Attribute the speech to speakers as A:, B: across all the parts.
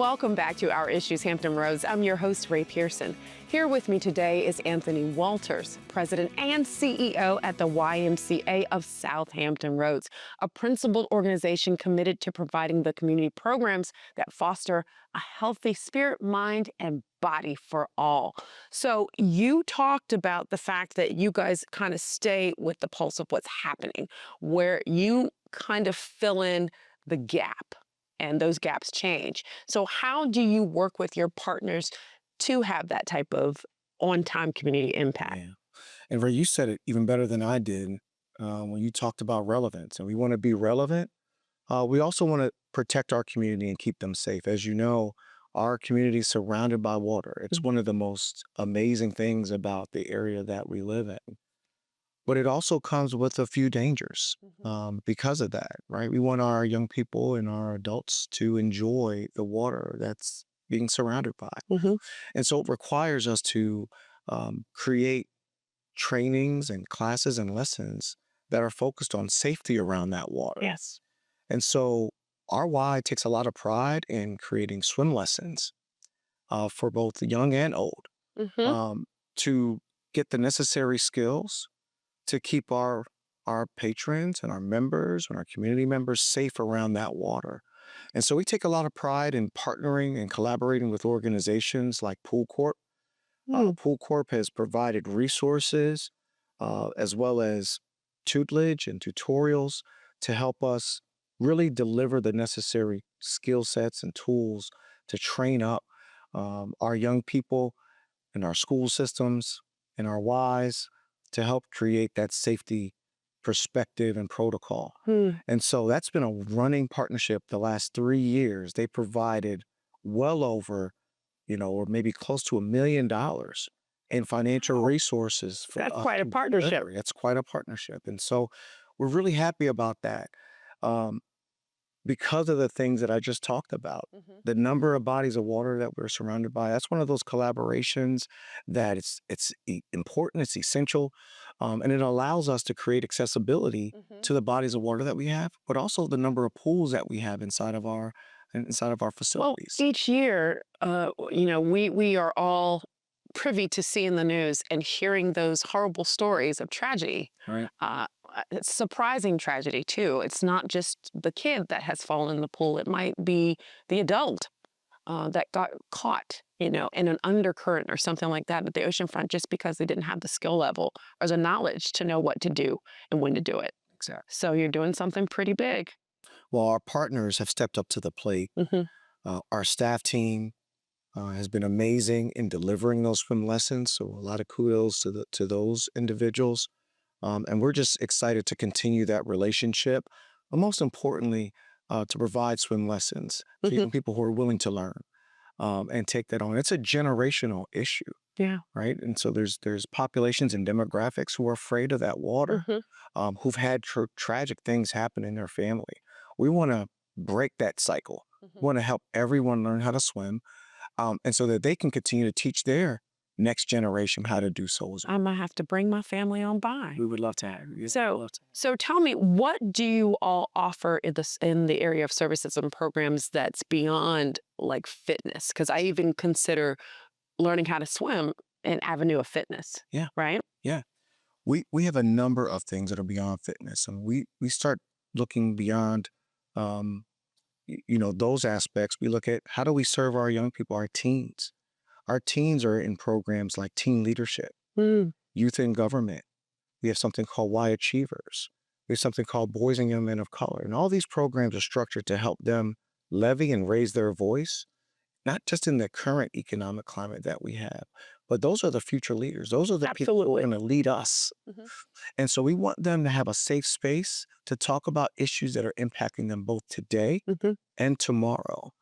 A: Welcome back to Our Issues Hampton Roads. I'm your host, Rae Pearson. Here with me today is Anthony Walters, President and CEO at the YMCA of South Hampton Roads, a principled organization committed to providing the community programs that foster a healthy spirit, mind, and body for all. So you talked about the fact that you guys kind of stay with the pulse of what's happening, where you kind of fill in the gap. And those gaps change. So how do you work with your partners to have that type of on-time community impact?
B: Yeah. And Rae, you said it even better than I did when you talked about relevance. And we want to be relevant. We also want to protect our community and keep them safe. As you know, our community is surrounded by water. It's one of the most amazing things about the area that we live in. But it also comes with a few dangers because of that, right? We want our young people and our adults to enjoy the water that's being surrounded by. And so it requires us to create trainings and classes and lessons that are focused on safety around that water.
A: Yes.
B: And so our Y takes a lot of pride in creating swim lessons for both young and old to get the necessary skills to keep our patrons and our members and our community members safe around that water. And so we take a lot of pride in partnering and collaborating with organizations like Pool Corp. Pool Corp has provided resources as well as tutelage and tutorials to help us really deliver the necessary skill sets and tools to train up our young people in our school systems and our Ys to help create that safety perspective and protocol. And so that's been a running partnership the last 3 years. They provided well over, or maybe close to $1 million in financial resources.
A: That's quite a partnership.
B: That's quite a partnership. And so we're really happy about that. Because of the things that I just talked about, the number of bodies of water that we're surrounded by, that's one of those collaborations that it's important, it's essential, and it allows us to create accessibility to the bodies of water that we have, but also the number of pools that we have inside of our facilities.
A: Well, each year, we are all privy to seeing the news and hearing those horrible stories of tragedy.
B: Right.
A: It's surprising tragedy, too. It's not just the kid that has fallen in the pool. It might be the adult that got caught, in an undercurrent or something like that at the oceanfront just because they didn't have the skill level or the knowledge to know what to do and when to do it.
B: Exactly.
A: So you're doing something pretty big.
B: Well, our partners have stepped up to the plate. Our staff team has been amazing in delivering those swim lessons. So a lot of kudos to those individuals. And we're just excited to continue that relationship. But most importantly, to provide swim lessons to young people who are willing to learn and take that on. It's a generational issue.
A: Yeah.
B: Right. And so there's populations and demographics who are afraid of that water, who've had tragic things happen in their family. We want to break that cycle. We want to help everyone learn how to swim. And so that they can continue to teach their next generation how to do so as well.
A: I'm going to have to bring my family on by.
B: We would love to have you.
A: So tell me, what do you all offer in the area of services and programs that's beyond like fitness? Because I even consider learning how to swim an avenue of fitness.
B: Yeah.
A: Right?
B: Yeah. We have a number of things that are beyond fitness. And we start looking beyond those aspects. We look at how do we serve our young people, our teens. Our teens are in programs like teen leadership, youth in government. We have something called Y Achievers. We have something called Boys and Young Men of Color. And all these programs are structured to help them levy and raise their voice, not just in the current economic climate that we have, but those are the future leaders. Those are the people who are going to lead us. And so we want them to have a safe space to talk about issues that are impacting them both today and tomorrow.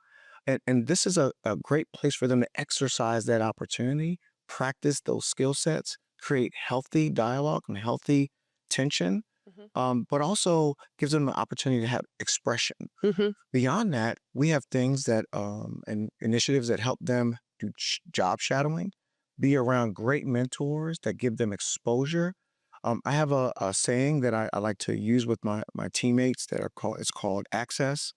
B: And this is a great place for them to exercise that opportunity, practice those skill sets, create healthy dialogue and healthy tension, but also gives them the opportunity to have expression. Beyond that, we have things that and initiatives that help them do job shadowing, be around great mentors that give them exposure. I have a saying that I like to use with my teammates it's called access,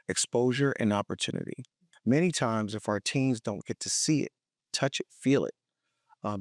B: exposure, and opportunity. Many times, if our teens don't get to see it, touch it, feel it,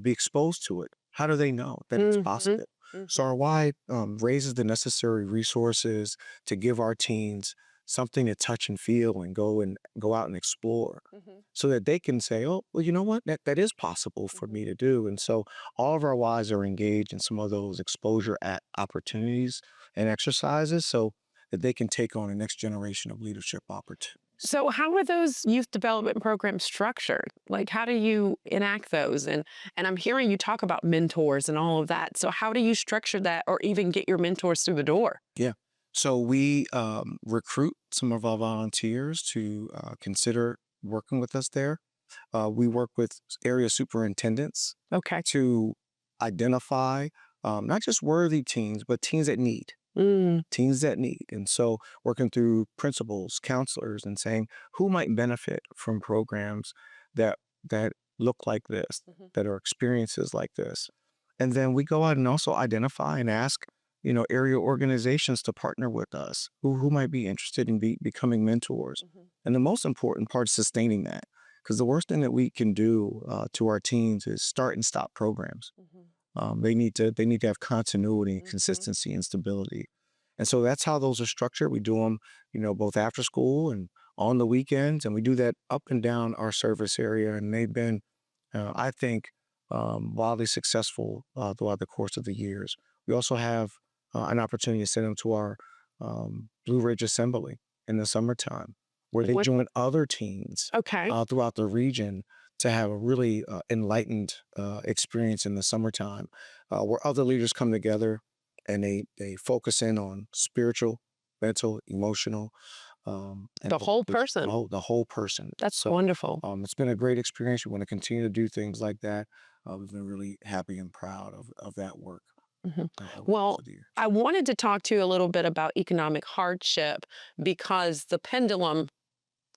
B: be exposed to it, how do they know that it's
A: Mhm.
B: possible? So
A: Mhm.
B: our Y raises the necessary resources to give our teens something to touch and feel and go out and explore,
A: Mhm.
B: so that they can say, "Oh, well, you know what? That is possible for
A: Mhm.
B: me to do." And so all of our Ys are engaged in some of those exposure at opportunities and exercises, so that they can take on the next generation of leadership opportunities.
A: So how are those youth development programs structured? Like how do you enact those? And I'm hearing you talk about mentors and all of that. So how do you structure that or even get your mentors through the door?
B: Yeah. So we recruit some of our volunteers to consider working with us there. We work with area superintendents
A: Okay.
B: to identify not just worthy teens, but teens that need.
A: Mm.
B: Teens that need. And so working through principals, counselors, and saying who might benefit from programs that that look like this,
A: Mhm.
B: that are experiences like this. And then we go out and also identify and ask, area organizations to partner with us who might be interested in becoming mentors.
A: Mhm.
B: And the most important part is sustaining that. Because the worst thing that we can do to our teens is start and stop programs.
A: Mhm.
B: They need to have continuity,
A: Mhm.
B: consistency, and stability. And so that's how those are structured. We do them, both after school and on the weekends, and we do that up and down our service area. And they've been, I think, wildly successful throughout the course of the years. We also have an opportunity to send them to our Blue Ridge Assembly in the summertime, where they
A: What?
B: join other teams
A: Okay.
B: throughout the region to have a really enlightened experience in the summertime, where other leaders come together and they focus in on spiritual, mental, emotional, and
A: The whole person.
B: the whole person.
A: That's
B: So
A: wonderful.
B: it's been a great experience. We want to continue to do things like that. We've been really happy and proud of that work
A: Mhm.
B: over the course
A: Well,
B: of the years.
A: I wanted to talk to you a little bit about economic hardship because the pendulum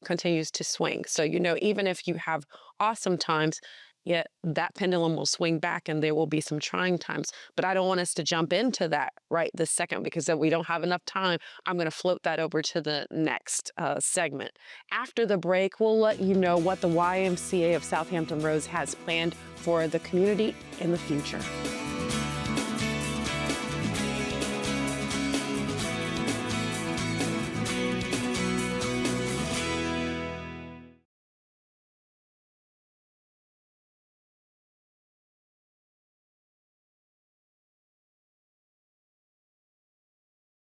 A: continues to swing. So, even if you have awesome times, yet that pendulum will swing back and there will be some trying times. But I don't want us to jump into that right this second because then we don't have enough time. I'm going to float that over to the next segment. After the break, we'll let you know what the YMCA of Southampton Roads has planned for the community in the future.